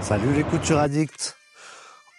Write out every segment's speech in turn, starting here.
Salut les coutures addicts.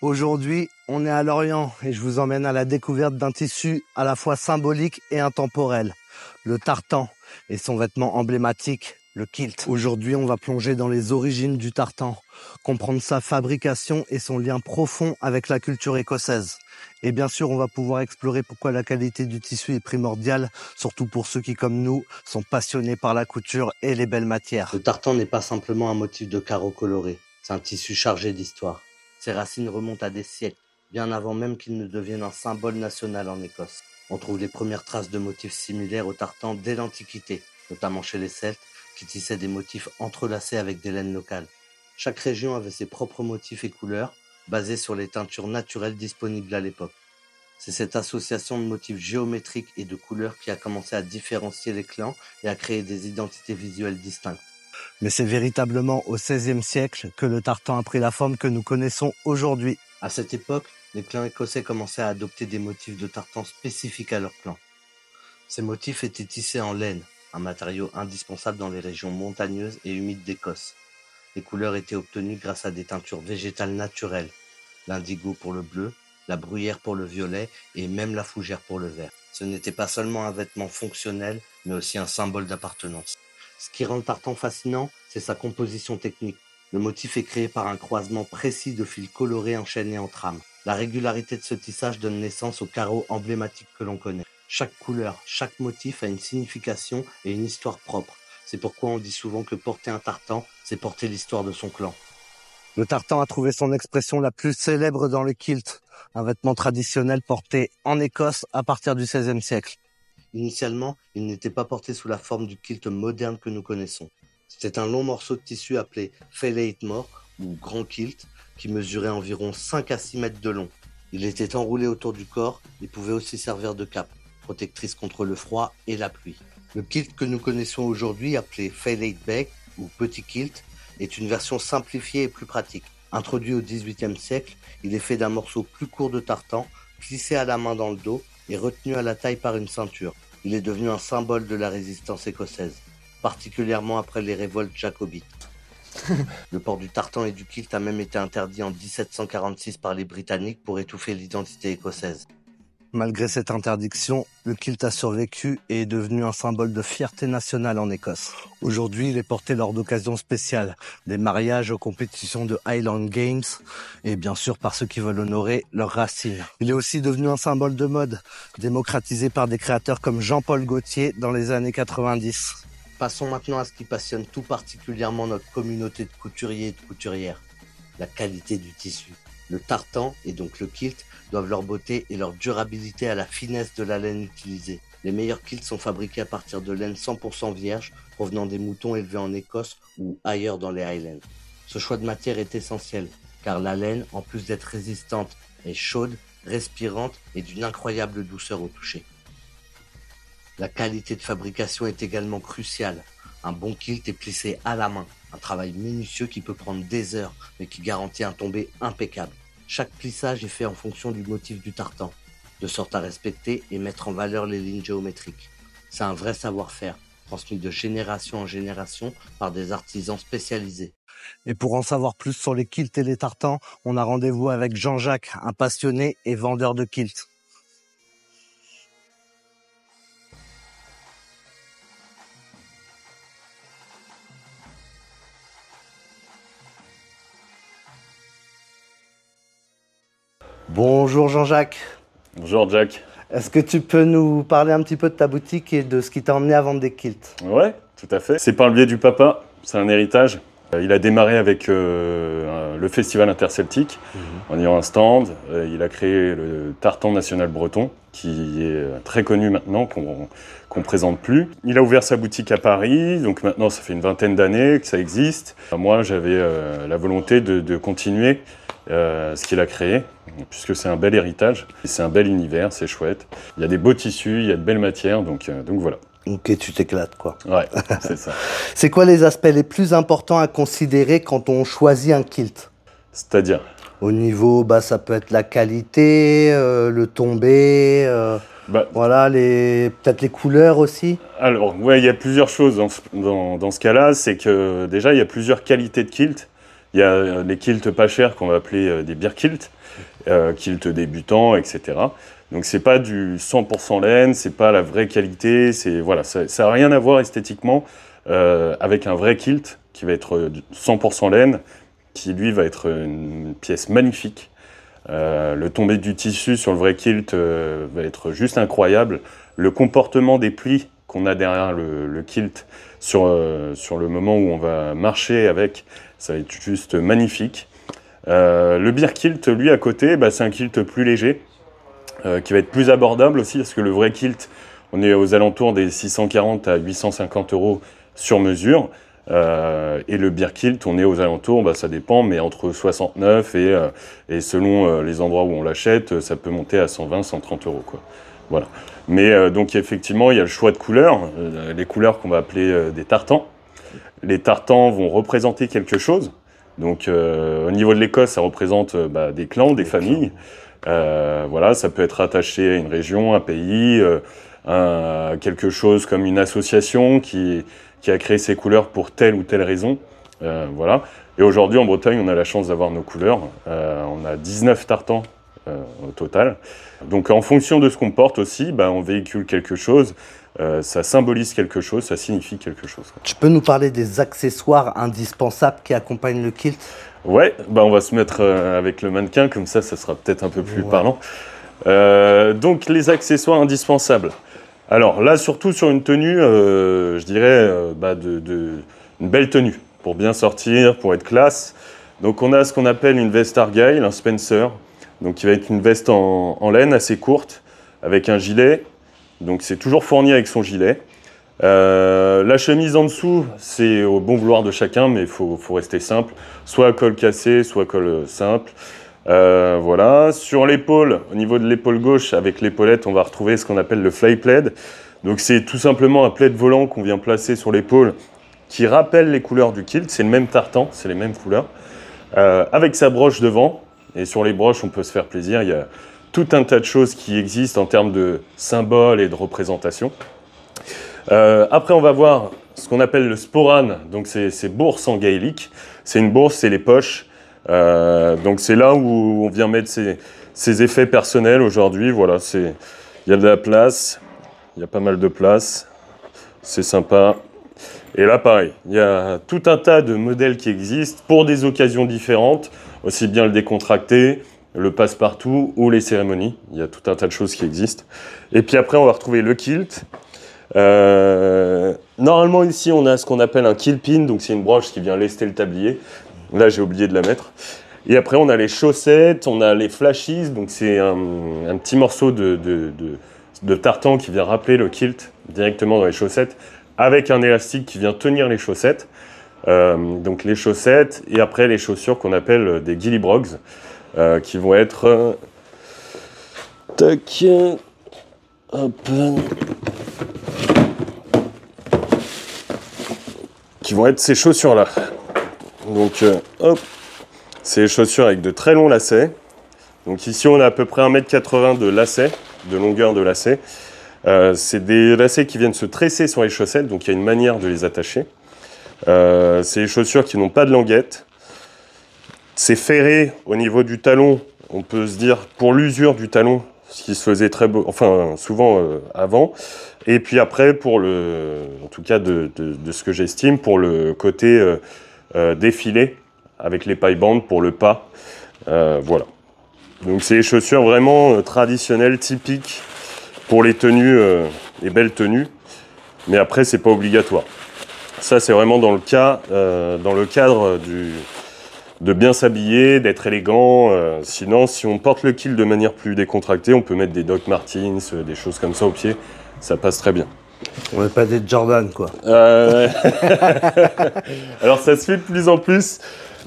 Aujourd'hui, on est à Lorient et je vous emmène à la découverte d'un tissu à la fois symbolique et intemporel, le tartan et son vêtement emblématique, le kilt. Aujourd'hui, on va plonger dans les origines du tartan, comprendre sa fabrication et son lien profond avec la culture écossaise. Et bien sûr, on va pouvoir explorer pourquoi la qualité du tissu est primordiale, surtout pour ceux qui, comme nous, sont passionnés par la couture et les belles matières. Le tartan n'est pas simplement un motif de carreaux colorés, c'est un tissu chargé d'histoire. Ses racines remontent à des siècles, bien avant même qu'il ne devienne un symbole national en Écosse. On trouve les premières traces de motifs similaires au tartan dès l'Antiquité, notamment chez les Celtes, qui tissaient des motifs entrelacés avec des laines locales. Chaque région avait ses propres motifs et couleurs, basés sur les teintures naturelles disponibles à l'époque. C'est cette association de motifs géométriques et de couleurs qui a commencé à différencier les clans et à créer des identités visuelles distinctes. Mais c'est véritablement au XVIe siècle que le tartan a pris la forme que nous connaissons aujourd'hui. À cette époque, les clans écossais commençaient à adopter des motifs de tartan spécifiques à leur clan. Ces motifs étaient tissés en laine, un matériau indispensable dans les régions montagneuses et humides d'Écosse. Les couleurs étaient obtenues grâce à des teintures végétales naturelles, l'indigo pour le bleu, la bruyère pour le violet et même la fougère pour le vert. Ce n'était pas seulement un vêtement fonctionnel, mais aussi un symbole d'appartenance. Ce qui rend le tartan fascinant, c'est sa composition technique. Le motif est créé par un croisement précis de fils colorés enchaînés en trames. La régularité de ce tissage donne naissance aux carreaux emblématiques que l'on connaît. Chaque couleur, chaque motif a une signification et une histoire propre. C'est pourquoi on dit souvent que porter un tartan, c'est porter l'histoire de son clan. Le tartan a trouvé son expression la plus célèbre dans le kilt, un vêtement traditionnel porté en Écosse à partir du XVIe siècle. Initialement, il n'était pas porté sous la forme du kilt moderne que nous connaissons. C'était un long morceau de tissu appelé Fellate More, ou grand kilt, qui mesurait environ 5 à 6 mètres de long. Il était enroulé autour du corps et pouvait aussi servir de cape, protectrice contre le froid et la pluie. Le kilt que nous connaissons aujourd'hui, appelé Fellate Bag, ou petit kilt, est une version simplifiée et plus pratique. Introduit au XVIIIe siècle, il est fait d'un morceau plus court de tartan, plissé à la main dans le dos et retenu à la taille par une ceinture. Il est devenu un symbole de la résistance écossaise, particulièrement après les révoltes jacobites. Le port du tartan et du kilt a même été interdit en 1746 par les Britanniques pour étouffer l'identité écossaise. Malgré cette interdiction, le kilt a survécu et est devenu un symbole de fierté nationale en Écosse. Aujourd'hui, il est porté lors d'occasions spéciales, des mariages aux compétitions de Highland Games et bien sûr par ceux qui veulent honorer leurs racines. Il est aussi devenu un symbole de mode, démocratisé par des créateurs comme Jean-Paul Gaultier dans les années 90. Passons maintenant à ce qui passionne tout particulièrement notre communauté de couturiers et de couturières, la qualité du tissu. Le tartan, et donc le kilt, doivent leur beauté et leur durabilité à la finesse de la laine utilisée. Les meilleurs kilts sont fabriqués à partir de laine 100% vierge provenant des moutons élevés en Écosse ou ailleurs dans les Highlands. Ce choix de matière est essentiel, car la laine, en plus d'être résistante, est chaude, respirante et d'une incroyable douceur au toucher. La qualité de fabrication est également cruciale. Un bon kilt est plissé à la main, un travail minutieux qui peut prendre des heures, mais qui garantit un tombé impeccable. Chaque plissage est fait en fonction du motif du tartan, de sorte à respecter et mettre en valeur les lignes géométriques. C'est un vrai savoir-faire, transmis de génération en génération par des artisans spécialisés. Et pour en savoir plus sur les kilts et les tartans, on a rendez-vous avec Jean-Jacques, un passionné et vendeur de kilts. Bonjour Jean-Jacques. Bonjour Jack. Est-ce que tu peux nous parler un petit peu de ta boutique et de ce qui t'a emmené à vendre des kilts? Ouais, tout à fait. C'est par le biais du papa, c'est un héritage. Il a démarré avec le Festival interceltique en ayant un stand. Il a créé le Tartan National Breton, qui est très connu maintenant, qu'on présente plus. Il a ouvert sa boutique à Paris, donc maintenant ça fait une vingtaine d'années que ça existe. Moi j'avais la volonté de continuer ce qu'il a créé, puisque c'est un bel héritage, c'est un bel univers, c'est chouette. Il y a des beaux tissus, il y a de belles matières, donc voilà. Ok, tu t'éclates quoi. Ouais, c'est ça. C'est quoi les aspects les plus importants à considérer quand on choisit un kilt? C'est-à-dire? Au niveau, ça peut être la qualité, le tombé, voilà, peut-être les couleurs aussi. Alors, ouais, il y a plusieurs choses dans ce cas-là. C'est que déjà, il y a plusieurs qualités de kilt. Il y a les kilts pas chers qu'on va appeler des beer kilts, kilts débutants, etc. Donc c'est pas du 100% laine, c'est pas la vraie qualité, voilà, ça n'a rien à voir esthétiquement avec un vrai kilt qui va être 100% laine, qui lui va être une pièce magnifique. Le tombé du tissu sur le vrai kilt va être juste incroyable. Le comportement des plis qu'on a derrière le kilt sur le moment où on va marcher avec, ça va être juste magnifique. Le beer kilt, lui, à côté, c'est un kilt plus léger, qui va être plus abordable aussi, parce que le vrai kilt, on est aux alentours des 640 à 850 € sur mesure. Et le beer kilt, on est aux alentours, ça dépend, mais entre 69 et selon les endroits où on l'achète, ça peut monter à 120, 130 €, quoi. Voilà. Mais donc effectivement, il y a le choix de couleurs, les couleurs qu'on va appeler des tartans. Les tartans vont représenter quelque chose. Donc au niveau de l'Écosse, ça représente des clans, des familles. Voilà, ça peut être attaché à une région, un pays, quelque chose comme une association qui a créé ces couleurs pour telle ou telle raison. Voilà. Et aujourd'hui, en Bretagne, on a la chance d'avoir nos couleurs. On a 19 tartans au total. Donc en fonction de ce qu'on porte aussi, on véhicule quelque chose, ça symbolise quelque chose, ça signifie quelque chose. Tu peux nous parler des accessoires indispensables qui accompagnent le kilt? Ouais, on va se mettre avec le mannequin, comme ça sera peut-être un peu plus parlant. Donc les accessoires indispensables. Alors là, surtout sur une tenue, je dirais une belle tenue, pour bien sortir, pour être classe. Donc on a ce qu'on appelle une veste Argyle, un Spencer, donc qui va être une veste en laine assez courte, avec un gilet. Donc c'est toujours fourni avec son gilet. La chemise en dessous, c'est au bon vouloir de chacun, mais il faut rester simple. Soit à col cassé, soit à col simple. Voilà. Sur l'épaule, au niveau de l'épaule gauche, avec l'épaulette, on va retrouver ce qu'on appelle le fly plaid. Donc c'est tout simplement un plaid volant qu'on vient placer sur l'épaule, qui rappelle les couleurs du kilt. C'est le même tartan, c'est les mêmes couleurs. Avec sa broche devant. Et sur les broches, on peut se faire plaisir. Il y a tout un tas de choses qui existent en termes de symboles et de représentation. Après, on va voir ce qu'on appelle le sporran, donc c'est bourse en gaélique. C'est une bourse, c'est les poches. Donc c'est là où on vient mettre ses effets personnels aujourd'hui. Voilà, il y a de la place, il y a pas mal de place, c'est sympa. Et là, pareil, il y a tout un tas de modèles qui existent pour des occasions différentes, aussi bien le décontracté, le passe-partout ou les cérémonies. Il y a tout un tas de choses qui existent. Et puis après, on va retrouver le kilt. Normalement ici on a ce qu'on appelle un kilt pin, donc c'est une broche qui vient lester le tablier. Là j'ai oublié de la mettre. Et après on a les chaussettes, on a les flashies, donc c'est un petit morceau de tartan qui vient rappeler le kilt directement dans les chaussettes, avec un élastique qui vient tenir les chaussettes. Donc les chaussettes et après les chaussures qu'on appelle des ghillie brogues, qui vont être tac, hop, qui vont être ces chaussures-là. Donc, hop, c'est les chaussures avec de très longs lacets. Donc ici, on a à peu près 1,80 m de lacets, de longueur de lacets. C'est des lacets qui viennent se tresser sur les chaussettes, donc il y a une manière de les attacher. C'est les chaussures qui n'ont pas de languette. C'est ferré au niveau du talon, on peut se dire, pour l'usure du talon, ce qui se faisait souvent avant. Et puis après, en tout cas de ce que j'estime, pour le côté défilé, avec les paille-bandes pour le pas. Voilà. Donc c'est les chaussures vraiment traditionnelles, typiques, pour les tenues, les belles tenues. Mais après, c'est pas obligatoire. Ça, c'est vraiment dans le cadre de bien s'habiller, d'être élégant. Sinon, si on porte le kilt de manière plus décontractée, on peut mettre des Doc Martens, des choses comme ça au pied. Ça passe très bien. On n'est pas des Jordan, quoi. Alors, ça se fait de plus en plus,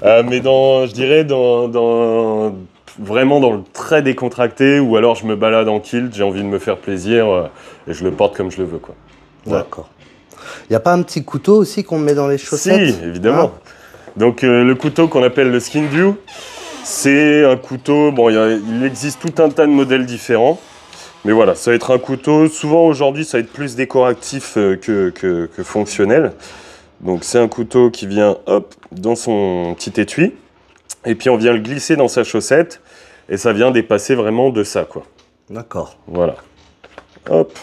mais je dirais vraiment dans le très décontracté, ou alors je me balade en kilt, j'ai envie de me faire plaisir, et je le porte comme je le veux, quoi. D'accord. Il n'y a pas un petit couteau aussi qu'on met dans les chaussettes? Si, évidemment. Donc le couteau qu'on appelle le skin dew, c'est un couteau, il existe tout un tas de modèles différents, mais voilà, ça va être un couteau, souvent aujourd'hui ça va être plus décoratif que fonctionnel. Donc c'est un couteau qui vient hop dans son petit étui et puis on vient le glisser dans sa chaussette et ça vient dépasser vraiment de ça quoi. D'accord. Voilà. Hop.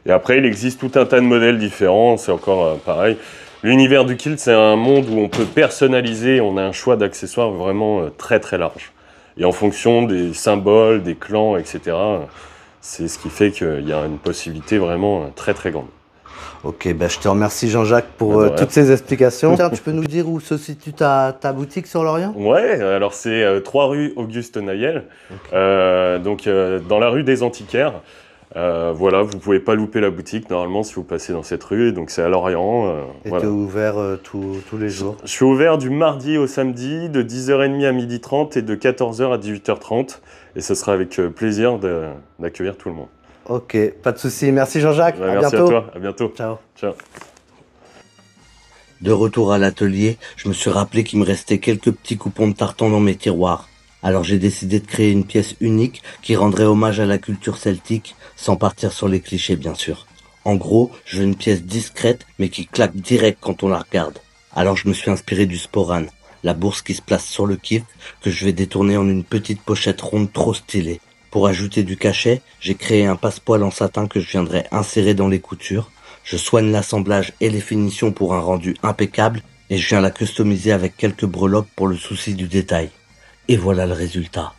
Et après il existe tout un tas de modèles différents, c'est encore pareil. L'univers du kilt c'est un monde où on peut personnaliser, on a un choix d'accessoires vraiment très très large. Et en fonction des symboles, des clans, etc. C'est ce qui fait qu'il y a une possibilité vraiment très très grande. Ok, ben je te remercie Jean-Jacques pour toutes ces explications. Tiens, tu peux nous dire où se situe ta boutique sur Lorient? Ouais, alors c'est 3 rue Auguste Nayel, donc dans la rue des Antiquaires. Voilà, vous pouvez pas louper la boutique normalement si vous passez dans cette rue, donc c'est à Lorient. Et voilà. tu es ouvert tous les jours? Je suis ouvert du mardi au samedi, de 10h30 à 12h30 et de 14h à 18h30. Et ce sera avec plaisir d'accueillir tout le monde. Ok, pas de souci. Merci Jean-Jacques. À merci bientôt. à toi. À bientôt. Ciao. Ciao. De retour à l'atelier, je me suis rappelé qu'il me restait quelques petits coupons de tartan dans mes tiroirs. Alors j'ai décidé de créer une pièce unique qui rendrait hommage à la culture celtique, sans partir sur les clichés bien sûr. En gros, je veux une pièce discrète mais qui claque direct quand on la regarde. Alors je me suis inspiré du sporran, la bourse qui se place sur le kilt que je vais détourner en une petite pochette ronde trop stylée. Pour ajouter du cachet, j'ai créé un passepoil en satin que je viendrai insérer dans les coutures. Je soigne l'assemblage et les finitions pour un rendu impeccable et je viens la customiser avec quelques breloques pour le souci du détail. Et voilà le résultat.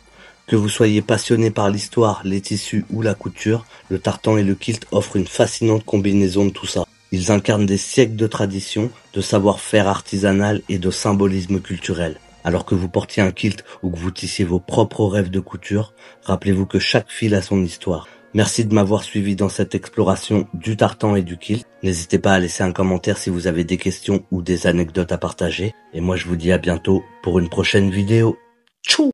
Que vous soyez passionné par l'histoire, les tissus ou la couture, le tartan et le kilt offrent une fascinante combinaison de tout ça. Ils incarnent des siècles de tradition, de savoir-faire artisanal et de symbolisme culturel. Alors que vous portiez un kilt ou que vous tissiez vos propres rêves de couture, rappelez-vous que chaque fil a son histoire. Merci de m'avoir suivi dans cette exploration du tartan et du kilt. N'hésitez pas à laisser un commentaire si vous avez des questions ou des anecdotes à partager. Et moi je vous dis à bientôt pour une prochaine vidéo. Tchou!